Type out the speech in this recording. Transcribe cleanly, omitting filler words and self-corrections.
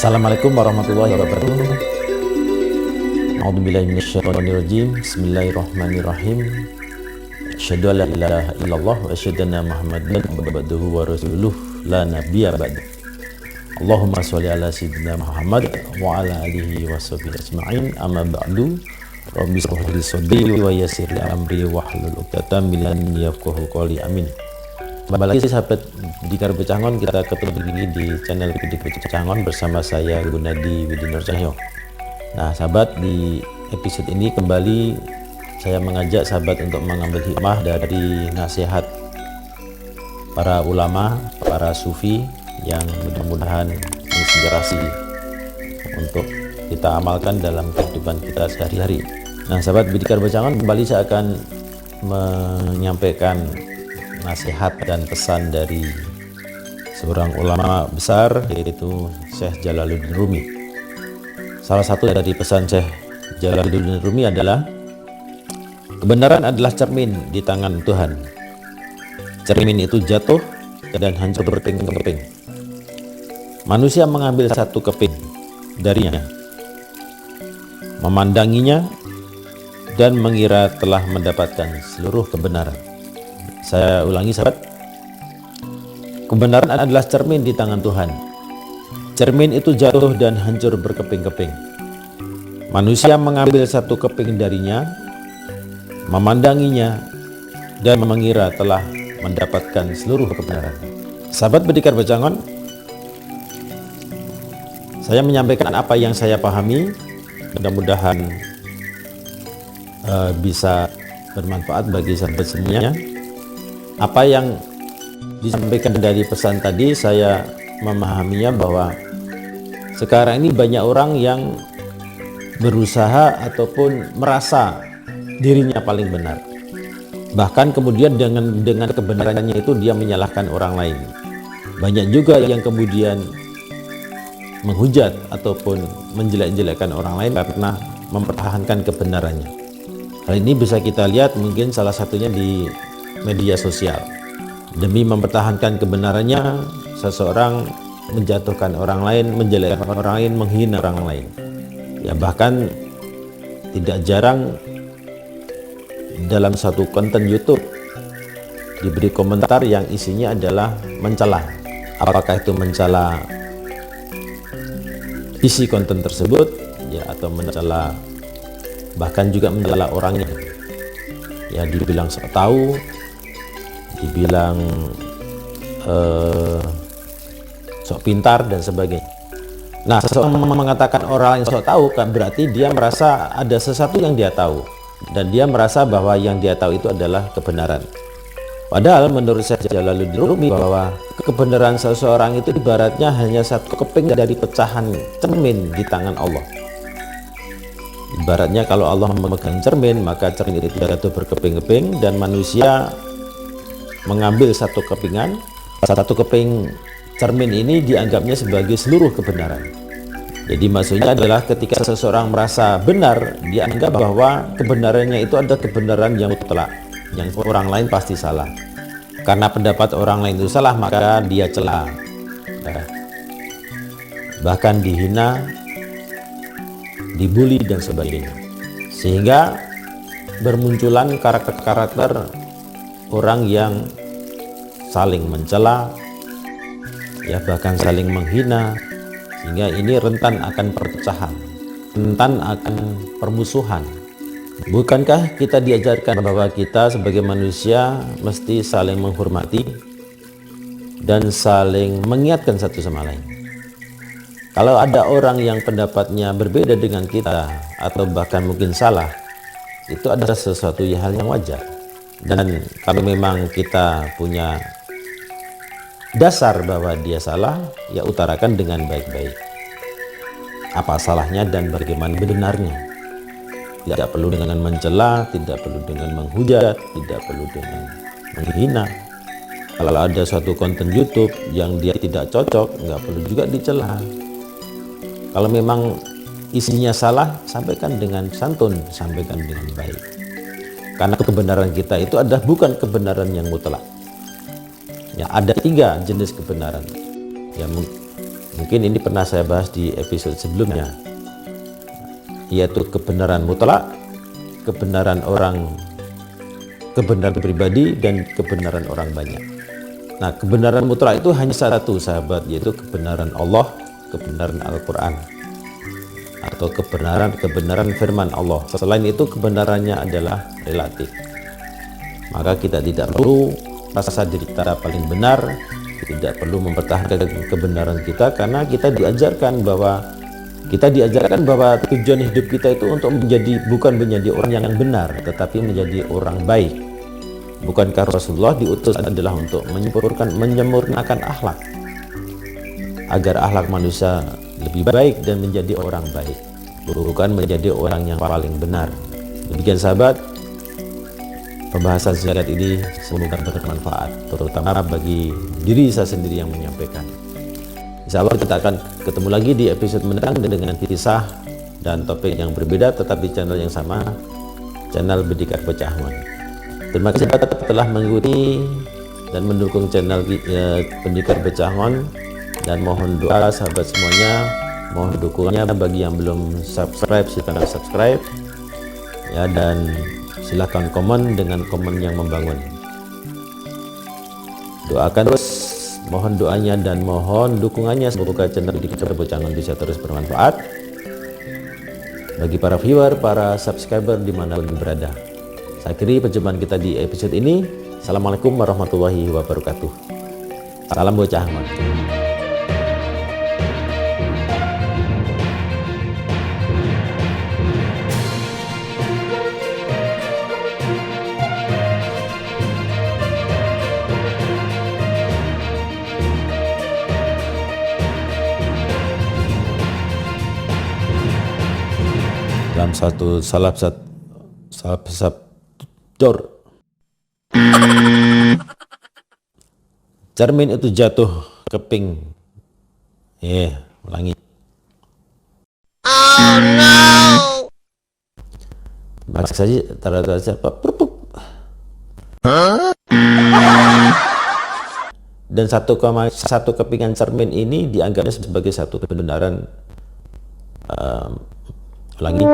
Assalamualaikum warahmatullahi wabarakatuh. A'udzubillahi minasyaitonirrajim. Bismillahirrahmanirrahim. Asyhadu an la ilaha illallah wa asyhadu anna Muhammadan abduhu wa rasuluh la nabiyya ba'da. Allahumma sholli ala sayyidina Muhammad wa ala alihi washabihi ajma'in. Amma ba'du. Rabbi shrah li sadri wa yassir li amri wahlul 'uqdatam min lisani yafqahu qawli. Amin. Kembali lagi sahabat Dikar Becangon, kita ketemu lagi di channel Dikar Becangon bersama saya Gunadi Widinur Cahyo. Nah sahabat, di episode ini kembali saya mengajak sahabat untuk mengambil hikmah dari nasihat para ulama, para sufi yang mudah-mudahan menginspirasi untuk kita amalkan dalam kehidupan kita sehari-hari. Nah sahabat Dikar Becangon, kembali saya akan menyampaikan nasihat dan pesan dari seorang ulama besar, yaitu Syekh Jalaluddin Rumi. Salah satu dari pesan Syekh Jalaluddin Rumi adalah kebenaran adalah cermin di tangan Tuhan. Cermin itu jatuh dan hancur berkeping-keping. Manusia mengambil satu keping darinya, memandanginya dan mengira telah mendapatkan seluruh kebenaran. Saya ulangi sahabat, kebenaran adalah cermin di tangan Tuhan. Cermin itu jatuh dan hancur berkeping-keping. Manusia mengambil satu keping darinya, memandanginya, dan mengira telah mendapatkan seluruh kebenaran. Sahabat Dikar Becangon, saya menyampaikan apa yang saya pahami, mudah-mudahan bisa bermanfaat bagi sahabat semuanya. Apa yang disampaikan dari pesan tadi, saya memahaminya bahwa sekarang ini banyak orang yang berusaha ataupun merasa dirinya paling benar. Bahkan kemudian dengan kebenarannya itu dia menyalahkan orang lain. Banyak juga yang kemudian menghujat ataupun menjelek-jelekkan orang lain karena mempertahankan kebenarannya. Hal ini bisa kita lihat mungkin salah satunya di media sosial. Demi mempertahankan kebenarannya, seseorang menjatuhkan orang lain, menjelekkan orang lain, menghina orang lain. Ya bahkan tidak jarang dalam satu konten YouTube diberi komentar yang isinya adalah mencela. Apakah itu mencela isi konten tersebut, ya, atau mencela, bahkan juga mencela orangnya. Ya dibilang sok tahu, dibilang sok pintar dan sebagainya. Nah, seseorang mengatakan orang yang sok tahu kan berarti dia merasa ada sesuatu yang dia tahu, dan dia merasa bahwa yang dia tahu itu adalah kebenaran. Padahal menurut Syekh Jalaluddin Rumi bahwa kebenaran seseorang itu ibaratnya hanya satu keping dari pecahan cermin di tangan Allah. Ibaratnya kalau Allah memegang cermin, maka cermin itu jatuh berkeping-keping dan manusia mengambil satu kepingan. Satu keping cermin ini dianggapnya sebagai seluruh kebenaran. Jadi maksudnya adalah ketika seseorang merasa benar, dia anggap bahwa kebenarannya itu ada kebenaran yang mutlak, yang orang lain pasti salah. Karena pendapat orang lain itu salah, maka dia cela, bahkan dihina, dibully dan sebagainya. Sehingga bermunculan karakter-karakter orang yang saling mencela, ya bahkan saling menghina, sehingga ini rentan akan perpecahan, rentan akan permusuhan. Bukankah kita diajarkan bahwa kita sebagai manusia mesti saling menghormati dan saling mengingatkan satu sama lain? Kalau ada orang yang pendapatnya berbeda dengan kita atau bahkan mungkin salah, itu adalah sesuatu hal yang wajar. Dan kalau memang kita punya dasar bahwa dia salah, ya utarakan dengan baik-baik. Apa salahnya dan bagaimana benarnya. Tidak perlu dengan mencela, tidak perlu dengan menghujat, tidak perlu dengan menghina. Kalau ada suatu konten YouTube yang dia tidak cocok, nggak perlu juga dicela. Kalau memang isinya salah, sampaikan dengan santun, sampaikan dengan baik. Karena kebenaran kita itu adalah bukan kebenaran yang mutlak. Ya, ada 3 jenis kebenaran. Ya, mungkin ini pernah saya bahas di episode sebelumnya, yaitu kebenaran mutlak, kebenaran pribadi, dan kebenaran orang banyak. Nah, kebenaran mutlak itu hanya satu, sahabat, yaitu kebenaran Allah, kebenaran Al-Quran, atau kebenaran firman Allah. Selain itu kebenarannya adalah relatif. Maka kita tidak perlu merasa diri kita paling benar, tidak perlu mempertahankan kebenaran kita, karena kita diajarkan bahwa tujuan hidup kita itu untuk bukan menjadi orang yang benar, tetapi menjadi orang baik. Bukankah Rasulullah diutus adalah untuk menyempurnakan akhlak, agar akhlak manusia lebih baik dan menjadi orang baik, bukan menjadi orang yang paling benar. Demikian sahabat, pembahasan singkat ini semoga bermanfaat, terutama bagi diri saya sendiri yang menyampaikan. Insya Allah kita akan ketemu lagi di episode mendatang dengan kisah dan topik yang berbeda, tetap di channel yang sama, channel Bendikar Bocahmon. Terima kasih telah mengikuti dan mendukung channel Bendikar Bocahmon, dan mohon doa sahabat semuanya, mohon dukungannya. Bagi yang belum subscribe, silakan subscribe ya, dan silakan komen dengan komen yang membangun. Doakan terus, mohon doanya dan mohon dukungannya, semoga channel Bendikar Bocahmon bisa terus bermanfaat bagi para viewer, para subscriber dimanapun berada. Saya akhiri perjumpaan kita di episode ini. Assalamualaikum warahmatullahi wabarakatuh. Salam Bocahmon. Dalam salah satu cermin itu jatuh ke ping. Ulangi. Oh no. Maka saja tara-tara siapa? Dan satu kepingan cermin ini dianggapnya sebagai satu kebenaran. Ulangi.